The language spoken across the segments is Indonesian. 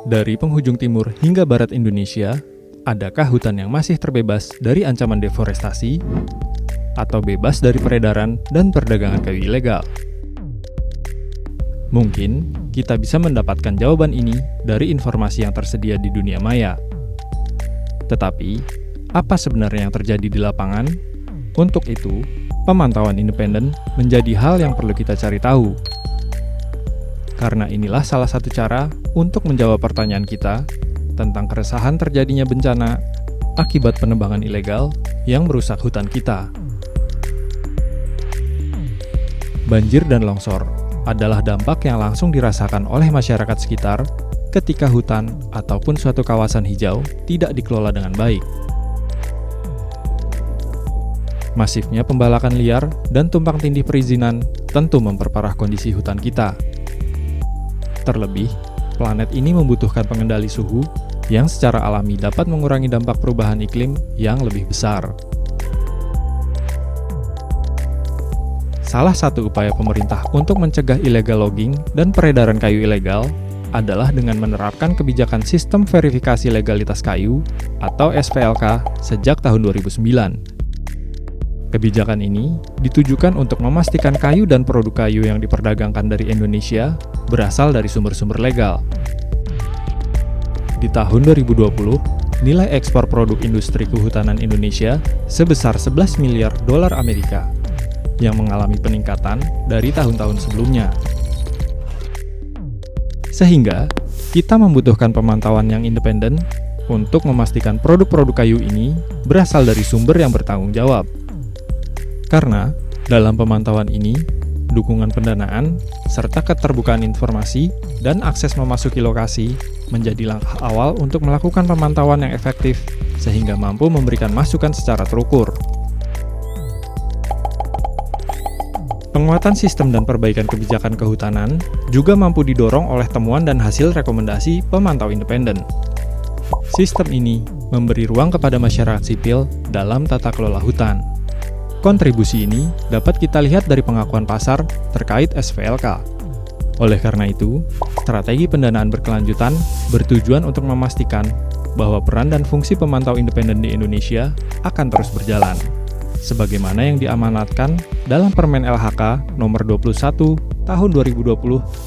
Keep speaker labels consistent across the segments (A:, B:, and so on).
A: Dari penghujung timur hingga barat Indonesia, adakah hutan yang masih terbebas dari ancaman deforestasi atau bebas dari peredaran dan perdagangan kayu ilegal? Mungkin kita bisa mendapatkan jawaban ini dari informasi yang tersedia di dunia maya. Tetapi, apa sebenarnya yang terjadi di lapangan? Untuk itu, pemantauan independen menjadi hal yang perlu kita cari tahu. Karena inilah salah satu cara untuk menjawab pertanyaan kita tentang keresahan terjadinya bencana akibat penebangan ilegal yang merusak hutan kita. Banjir dan longsor adalah dampak yang langsung dirasakan oleh masyarakat sekitar ketika hutan ataupun suatu kawasan hijau tidak dikelola dengan baik. Masifnya pembalakan liar dan tumpang tindih perizinan tentu memperparah kondisi hutan kita. Terlebih, planet ini membutuhkan pengendali suhu yang secara alami dapat mengurangi dampak perubahan iklim yang lebih besar. Salah satu upaya pemerintah untuk mencegah illegal logging dan peredaran kayu ilegal adalah dengan menerapkan kebijakan Sistem Verifikasi Legalitas Kayu atau SVLK sejak tahun 2009. Kebijakan ini ditujukan untuk memastikan kayu dan produk kayu yang diperdagangkan dari Indonesia berasal dari sumber-sumber legal. Di tahun 2020, nilai ekspor produk industri kehutanan Indonesia sebesar 11 miliar dolar Amerika, yang mengalami peningkatan dari tahun-tahun sebelumnya. Sehingga, kita membutuhkan pemantauan yang independen untuk memastikan produk-produk kayu ini berasal dari sumber yang bertanggung jawab. Karena, dalam pemantauan ini, dukungan pendanaan, serta keterbukaan informasi dan akses memasuki lokasi menjadi langkah awal untuk melakukan pemantauan yang efektif sehingga mampu memberikan masukan secara terukur. Penguatan sistem dan perbaikan kebijakan kehutanan juga mampu didorong oleh temuan dan hasil rekomendasi pemantau independen. Sistem ini memberi ruang kepada masyarakat sipil dalam tata kelola hutan. Kontribusi ini dapat kita lihat dari pengakuan pasar terkait SVLK. Oleh karena itu, strategi pendanaan berkelanjutan bertujuan untuk memastikan bahwa peran dan fungsi pemantau independen di Indonesia akan terus berjalan, sebagaimana yang diamanatkan dalam Permen LHK nomor 21 tahun 2020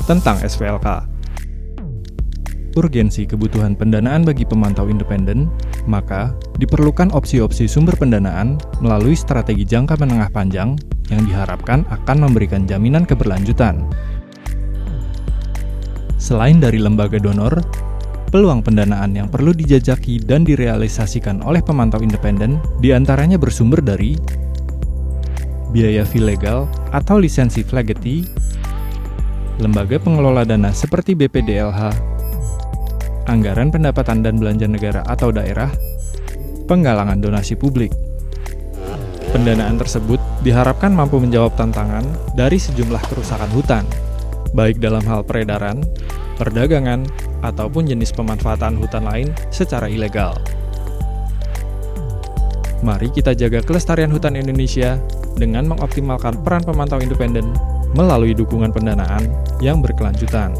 A: tentang SVLK. Urgensi kebutuhan pendanaan bagi pemantau independen, maka diperlukan opsi-opsi sumber pendanaan melalui strategi jangka menengah panjang yang diharapkan akan memberikan jaminan keberlanjutan. Selain dari lembaga donor, peluang pendanaan yang perlu dijajaki dan direalisasikan oleh pemantau independen diantaranya bersumber dari biaya fee legal atau lisensi flageti, lembaga pengelola dana seperti BPDLH, anggaran pendapatan dan belanja negara atau daerah, penggalangan donasi publik. Pendanaan tersebut diharapkan mampu menjawab tantangan dari sejumlah kerusakan hutan, baik dalam hal peredaran, perdagangan, ataupun jenis pemanfaatan hutan lain secara ilegal. Mari kita jaga kelestarian hutan Indonesia dengan mengoptimalkan peran pemantau independen melalui dukungan pendanaan yang berkelanjutan.